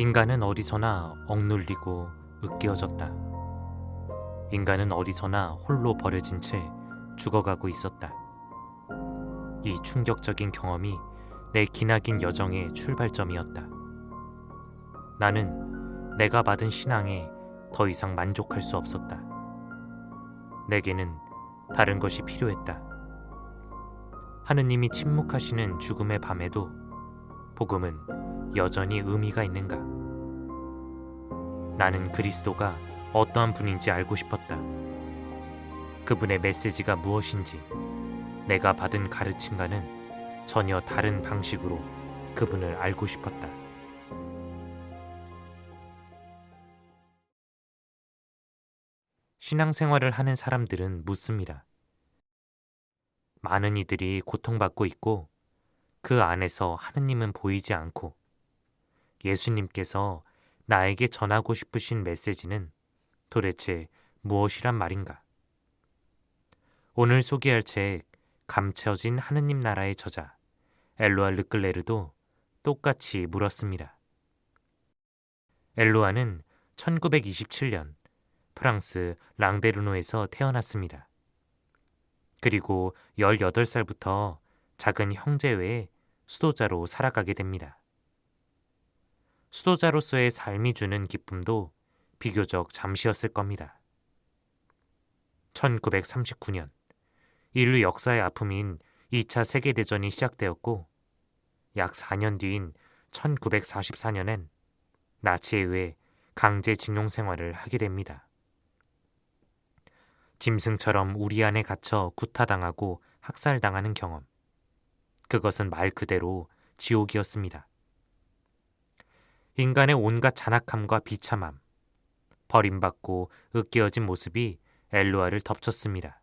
인간은 어디서나 억눌리고 으깨어졌다. 인간은 어디서나 홀로 버려진 채 죽어가고 있었다. 이 충격적인 경험이 내 기나긴 여정의 출발점이었다. 나는 내가 받은 신앙에 더 이상 만족할 수 없었다. 내게는 다른 것이 필요했다. 하느님이 침묵하시는 죽음의 밤에도 복음은 여전히 의미가 있는가? 나는 그리스도가 어떠한 분인지 알고 싶었다. 그분의 메시지가 무엇인지, 내가 받은 가르침과는 전혀 다른 방식으로 그분을 알고 싶었다. 신앙생활을 하는 사람들은 묻습니다. 많은 이들이 고통받고 있고 그 안에서 하느님은 보이지 않고 예수님께서 나에게 전하고 싶으신 메시지는 도대체 무엇이란 말인가? 오늘 소개할 책 감춰진 하느님 나라의 저자 엘루아 르클레르도 똑같이 물었습니다. 엘루아는 1927년 프랑스 랑데르노에서 태어났습니다. 그리고 18살부터 작은 형제 외에 수도자로 살아가게 됩니다. 수도자로서의 삶이 주는 기쁨도 비교적 잠시였을 겁니다. 1939년 인류 역사의 아픔인 2차 세계대전이 시작되었고 약 4년 뒤인 1944년엔 나치에 의해 강제징용 생활을 하게 됩니다. 짐승처럼 우리 안에 갇혀 구타당하고 학살당하는 경험. 그것은 말 그대로 지옥이었습니다. 인간의 온갖 잔악함과 비참함, 버림받고 으깨어진 모습이 엘루아를 덮쳤습니다.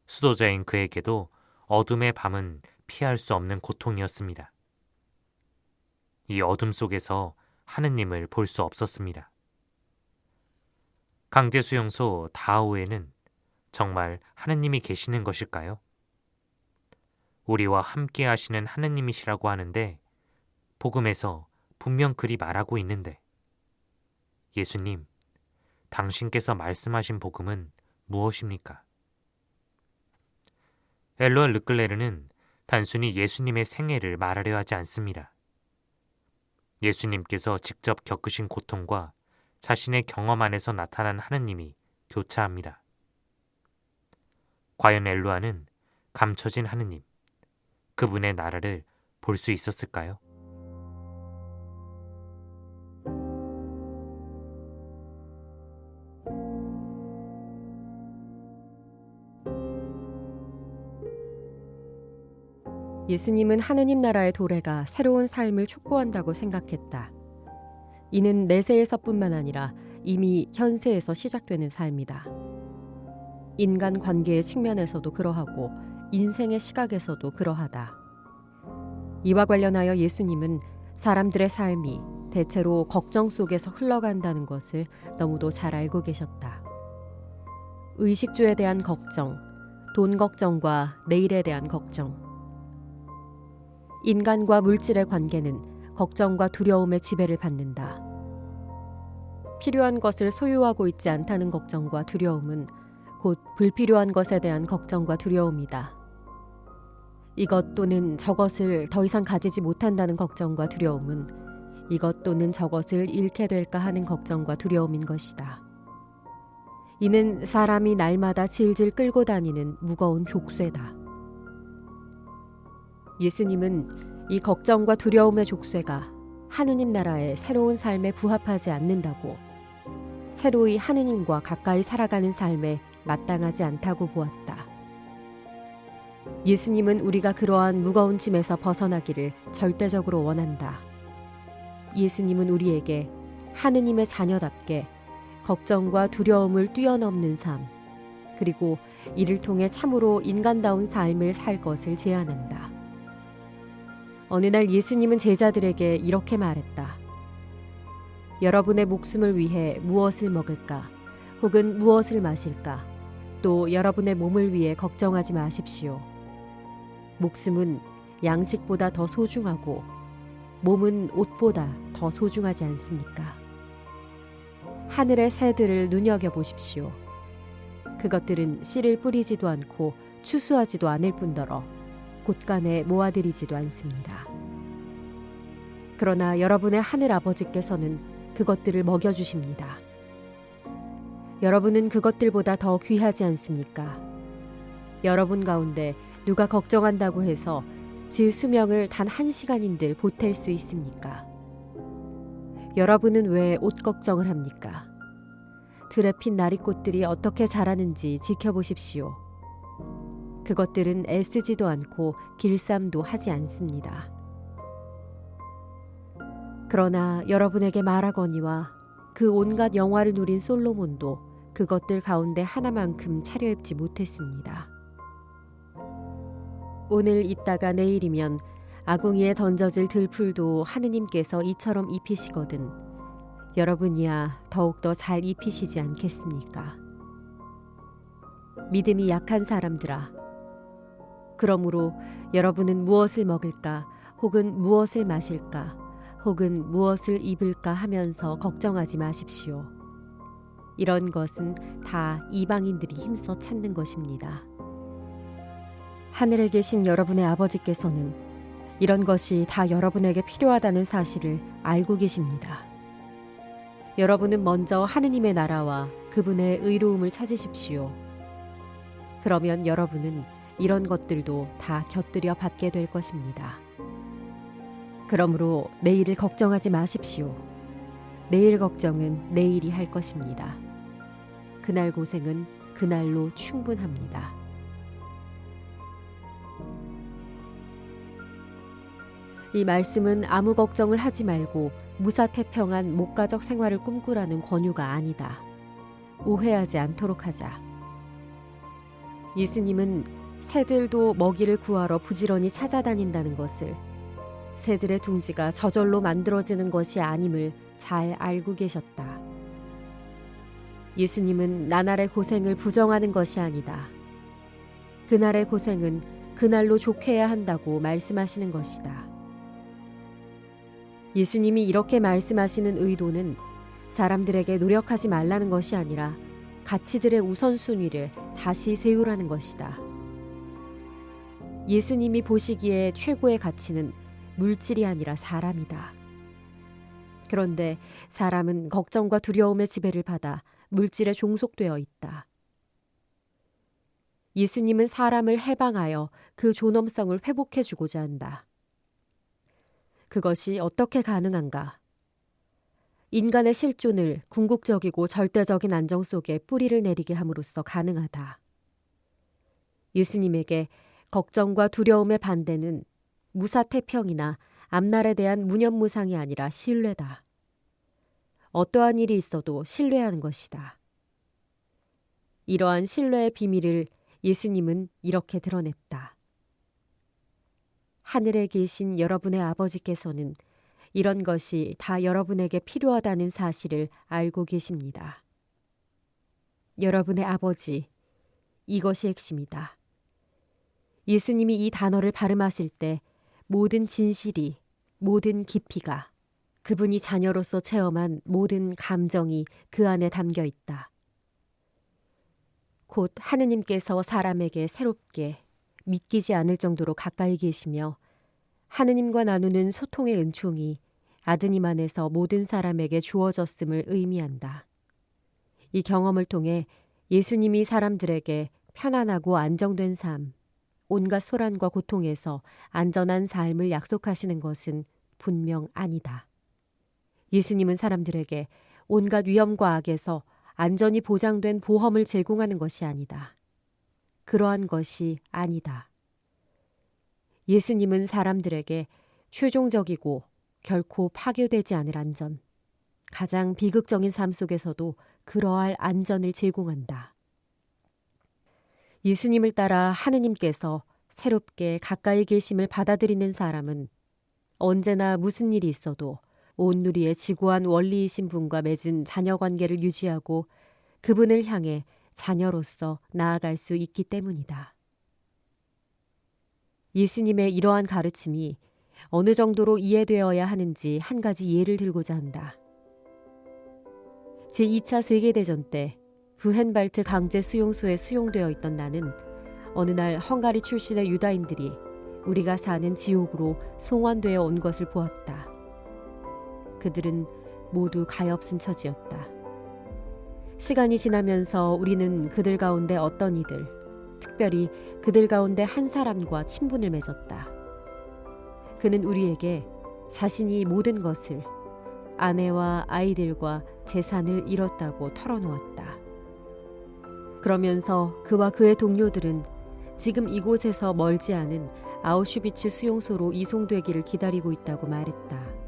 수도자인 그에게도 어둠의 밤은 피할 수 없는 고통이었습니다. 이 어둠 속에서 하느님을 볼 수 없었습니다. 강제수용소 다하우에는 정말 하느님이 계시는 것일까요? 우리와 함께 하시는 하느님이시라고 하는데 복음에서 분명 그리 말하고 있는데 예수님, 당신께서 말씀하신 복음은 무엇입니까? 엘루아 르클레르는 단순히 예수님의 생애를 말하려 하지 않습니다. 예수님께서 직접 겪으신 고통과 자신의 경험 안에서 나타난 하느님이 교차합니다. 과연 엘루아는 감춰진 하느님, 그분의 나라를 볼 수 있었을까요? 예수님은 하느님 나라의 도래가 새로운 삶을 촉구한다고 생각했다. 이는 내세에서뿐만 아니라 이미 현세에서 시작되는 삶이다. 인간 관계의 측면에서도 그러하고 인생의 시각에서도 그러하다. 이와 관련하여 예수님은 사람들의 삶이 대체로 걱정 속에서 흘러간다는 것을 너무도 잘 알고 계셨다. 의식주에 대한 걱정, 돈 걱정과 내일에 대한 걱정. 인간과 물질의 관계는 걱정과 두려움의 지배를 받는다. 필요한 것을 소유하고 있지 않다는 걱정과 두려움은 곧 불필요한 것에 대한 걱정과 두려움이다. 이것 또는 저것을 더 이상 가지지 못한다는 걱정과 두려움은 이것 또는 저것을 잃게 될까 하는 걱정과 두려움인 것이다. 이는 사람이 날마다 질질 끌고 다니는 무거운 족쇄다. 예수님은 이 걱정과 두려움의 족쇄가 하느님 나라의 새로운 삶에 부합하지 않는다고, 새로이 하느님과 가까이 살아가는 삶에 마땅하지 않다고 보았다. 예수님은 우리가 그러한 무거운 짐에서 벗어나기를 절대적으로 원한다. 예수님은 우리에게 하느님의 자녀답게 걱정과 두려움을 뛰어넘는 삶, 그리고 이를 통해 참으로 인간다운 삶을 살 것을 제안한다. 어느 날 예수님은 제자들에게 이렇게 말했다. 여러분의 목숨을 위해 무엇을 먹을까? 혹은 무엇을 마실까? 또 여러분의 몸을 위해 걱정하지 마십시오. 목숨은 양식보다 더 소중하고 몸은 옷보다 더 소중하지 않습니까? 하늘의 새들을 눈여겨보십시오. 그것들은 씨를 뿌리지도 않고 추수하지도 않을 뿐더러 곳간에 모아들이지도 않습니다. 그러나 여러분의 하늘 아버지께서는 그것들을 먹여주십니다. 여러분은 그것들보다 더 귀하지 않습니까? 여러분 가운데 누가 걱정한다고 해서 제 수명을 단 1시간인들 보탤 수 있습니까? 여러분은 왜 옷 걱정을 합니까? 들에 핀 나리꽃들이 어떻게 자라는지 지켜보십시오. 그것들은 애쓰지도 않고 길쌈도 하지 않습니다. 그러나 여러분에게 말하거니와 그 온갖 영화를 누린 솔로몬도 그것들 가운데 하나만큼 차려입지 못했습니다. 오늘 있다가 내일이면 아궁이에 던져질 들풀도 하느님께서 이처럼 입히시거든 여러분이야 더욱더 잘 입히시지 않겠습니까? 믿음이 약한 사람들아, 그러므로 여러분은 무엇을 먹을까 혹은 무엇을 마실까 혹은 무엇을 입을까 하면서 걱정하지 마십시오. 이런 것은 다 이방인들이 힘써 찾는 것입니다. 하늘에 계신 여러분의 아버지께서는 이런 것이 다 여러분에게 필요하다는 사실을 알고 계십니다. 여러분은 먼저 하느님의 나라와 그분의 의로움을 찾으십시오. 그러면 여러분은 이런 것들도 다 곁들여 받게 될 것입니다. 그러므로 내일을 걱정하지 마십시오. 내일 걱정은 내일이 할 것입니다. 그날 고생은 그날로 충분합니다. 이 말씀은 아무 걱정을 하지 말고 무사태평한 목가적 생활을 꿈꾸라는 권유가 아니다. 오해하지 않도록 하자. 예수님은 새들도 먹이를 구하러 부지런히 찾아다닌다는 것을, 새들의 둥지가 저절로 만들어지는 것이 아님을 잘 알고 계셨다. 예수님은 나날의 고생을 부정하는 것이 아니다. 그날의 고생은 그날로 좋게해야 한다고 말씀하시는 것이다. 예수님이 이렇게 말씀하시는 의도는 사람들에게 노력하지 말라는 것이 아니라 가치들의 우선순위를 다시 세우라는 것이다. 예수님이 보시기에 최고의 가치는 물질이 아니라 사람이다. 그런데 사람은 걱정과 두려움의 지배를 받아 물질에 종속되어 있다. 예수님은 사람을 해방하여 그 존엄성을 회복해주고자 한다. 그것이 어떻게 가능한가? 인간의 실존을 궁극적이고 절대적인 안정 속에 뿌리를 내리게 함으로써 가능하다. 예수님에게 걱정과 두려움의 반대는 무사태평이나 앞날에 대한 무념무상이 아니라 신뢰다. 어떠한 일이 있어도 신뢰하는 것이다. 이러한 신뢰의 비밀을 예수님은 이렇게 드러냈다. 하늘에 계신 여러분의 아버지께서는 이런 것이 다 여러분에게 필요하다는 사실을 알고 계십니다. 여러분의 아버지, 이것이 핵심이다. 예수님이 이 단어를 발음하실 때 모든 진실이, 모든 깊이가, 그분이 자녀로서 체험한 모든 감정이 그 안에 담겨 있다. 곧 하느님께서 사람에게 새롭게 믿기지 않을 정도로 가까이 계시며 하느님과 나누는 소통의 은총이 아드님 안에서 모든 사람에게 주어졌음을 의미한다. 이 경험을 통해 예수님이 사람들에게 편안하고 안정된 삶, 온갖 소란과 고통에서 안전한 삶을 약속하시는 것은 분명 아니다. 예수님은 사람들에게 온갖 위험과 악에서 안전이 보장된 보험을 제공하는 것이 아니다. 그러한 것이 아니다. 예수님은 사람들에게 최종적이고 결코 파괴되지 않을 안전, 가장 비극적인 삶 속에서도 그러할 안전을 제공한다. 예수님을 따라 하느님께서 새롭게 가까이 계심을 받아들이는 사람은 언제나 무슨 일이 있어도 온누리의 지고한 원리이신 분과 맺은 자녀 관계를 유지하고 그분을 향해 자녀로서 나아갈 수 있기 때문이다. 예수님의 이러한 가르침이 어느 정도로 이해되어야 하는지 한 가지 예를 들고자 한다. 제2차 세계대전 때 부헨발트 강제 수용소에 수용되어 있던 나는 어느 날 헝가리 출신의 유다인들이 우리가 사는 지옥으로 송환되어 온 것을 보았다. 그들은 모두 가엾은 처지였다. 시간이 지나면서 우리는 그들 가운데 어떤 이들, 특별히 그들 가운데 한 사람과 친분을 맺었다. 그는 우리에게 자신이 모든 것을, 아내와 아이들과 재산을 잃었다고 털어놓았다. 그러면서 그와 그의 동료들은 지금 이곳에서 멀지 않은 아우슈비츠 수용소로 이송되기를 기다리고 있다고 말했다.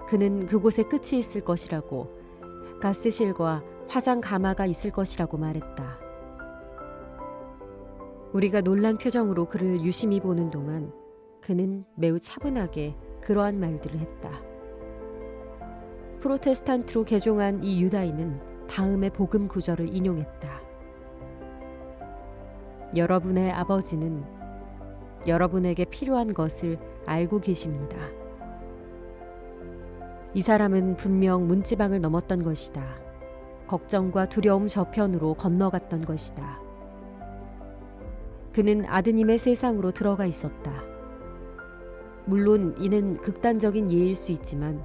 그는 그곳에 끝이 있을 것이라고, 가스실과 화장 가마가 있을 것이라고 말했다. 우리가 놀란 표정으로 그를 유심히 보는 동안 그는 매우 차분하게 그러한 말들을 했다. 프로테스탄트로 개종한 이 유다인은 다음의 복음 구절을 인용했다. 여러분의 아버지는 여러분에게 필요한 것을 알고 계십니다. 이 사람은 분명 문지방을 넘었던 것이다. 걱정과 두려움 저편으로 건너갔던 것이다. 그는 아드님의 세상으로 들어가 있었다. 물론 이는 극단적인 예일 수 있지만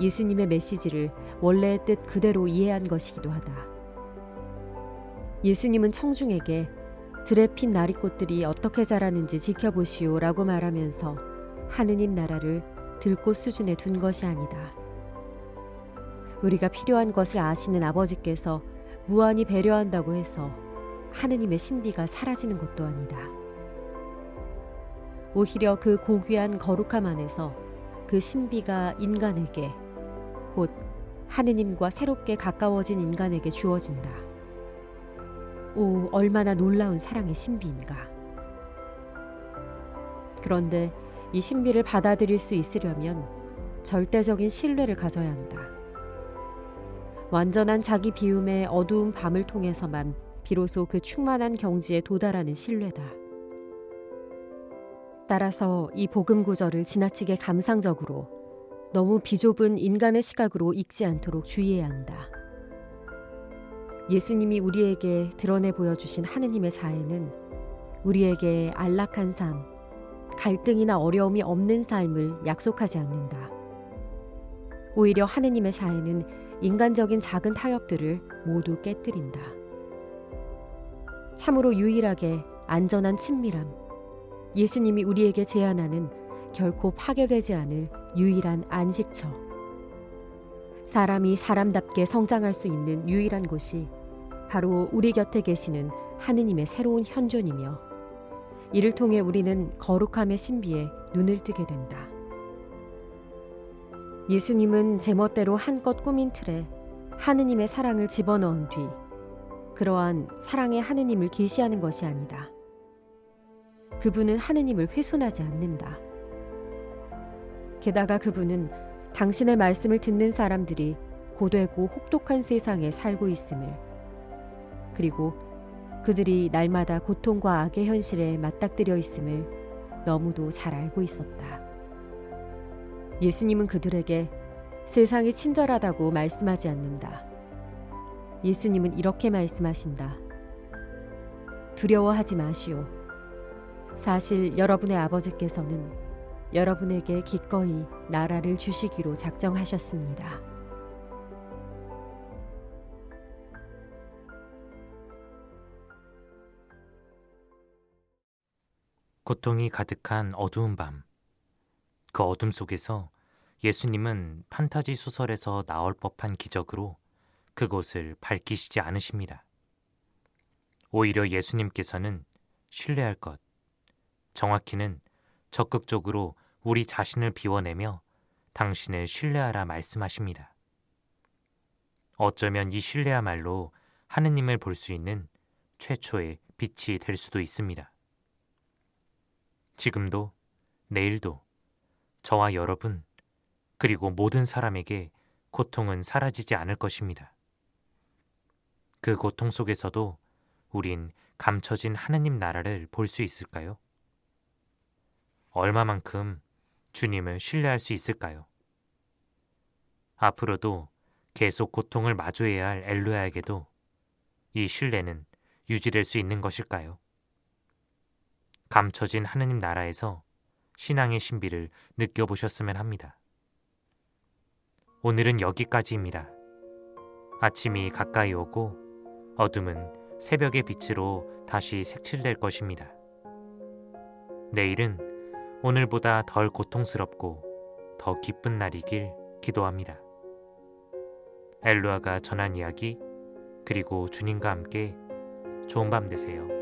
예수님의 메시지를 원래의 뜻 그대로 이해한 것이기도 하다. 예수님은 청중에게 들에 핀 나리꽃들이 어떻게 자라는지 지켜보시오라고 말하면서 하느님 나라를 들꽃 수준에 둔 것이 아니다. 우리가 필요한 것을 아시는 아버지께서 무한히 배려한다고 해서 하느님의 신비가 사라지는 것도 아니다. 오히려 그 고귀한 거룩함 안에서 그 신비가 인간에게, 곧 하느님과 새롭게 가까워진 인간에게 주어진다. 오, 얼마나 놀라운 사랑의 신비인가. 그런데 이 신비를 받아들일 수 있으려면 절대적인 신뢰를 가져야 한다. 완전한 자기 비움의 어두운 밤을 통해서만 비로소 그 충만한 경지에 도달하는 신뢰다. 따라서 이 복음 구절을 지나치게 감상적으로, 너무 비좁은 인간의 시각으로 읽지 않도록 주의해야 한다. 예수님이 우리에게 드러내 보여주신 하느님의 자애는 우리에게 안락한 삶, 갈등이나 어려움이 없는 삶을 약속하지 않는다. 오히려 하느님의 자애는 인간적인 작은 타협들을 모두 깨뜨린다. 참으로 유일하게 안전한 친밀함, 예수님이 우리에게 제안하는 결코 파괴되지 않을 유일한 안식처, 사람이 사람답게 성장할 수 있는 유일한 곳이 바로 우리 곁에 계시는 하느님의 새로운 현존이며, 이를 통해 우리는 거룩함의 신비에 눈을 뜨게 된다. 예수님은 제멋대로 한껏 꾸민 틀에 하느님의 사랑을 집어넣은 뒤 그러한 사랑의 하느님을 계시하는 것이 아니다. 그분은 하느님을 훼손하지 않는다. 게다가 그분은 당신의 말씀을 듣는 사람들이 고되고 혹독한 세상에 살고 있음을, 그리고 그들이 날마다 고통과 악의 현실에 맞닥뜨려 있음을 너무도 잘 알고 있었다. 예수님은 그들에게 세상이 친절하다고 말씀하지 않는다. 예수님은 이렇게 말씀하신다. 두려워하지 마시오. 사실 여러분의 아버지께서는 여러분에게 기꺼이 나라를 주시기로 작정하셨습니다. 고통이 가득한 어두운 밤. 그 어둠 속에서 예수님은 판타지 소설에서 나올 법한 기적으로 그곳을 밝히시지 않으십니다. 오히려 예수님께서는 신뢰할 것, 정확히는 적극적으로 우리 자신을 비워내며 당신을 신뢰하라 말씀하십니다. 어쩌면 이 신뢰야말로 하느님을 볼 수 있는 최초의 빛이 될 수도 있습니다. 지금도, 내일도 저와 여러분, 그리고 모든 사람에게 고통은 사라지지 않을 것입니다. 그 고통 속에서도 우린 감춰진 하느님 나라를 볼 수 있을까요? 얼마만큼 주님을 신뢰할 수 있을까요? 앞으로도 계속 고통을 마주해야 할 엘루야에게도 이 신뢰는 유지될 수 있는 것일까요? 감춰진 하느님 나라에서 신앙의 신비를 느껴보셨으면 합니다. 오늘은 여기까지입니다. 아침이 가까이 오고 어둠은 새벽의 빛으로 다시 색칠될 것입니다. 내일은 오늘보다 덜 고통스럽고 더 기쁜 날이길 기도합니다. 엘루아가 전한 이야기, 그리고 주님과 함께 좋은 밤 되세요.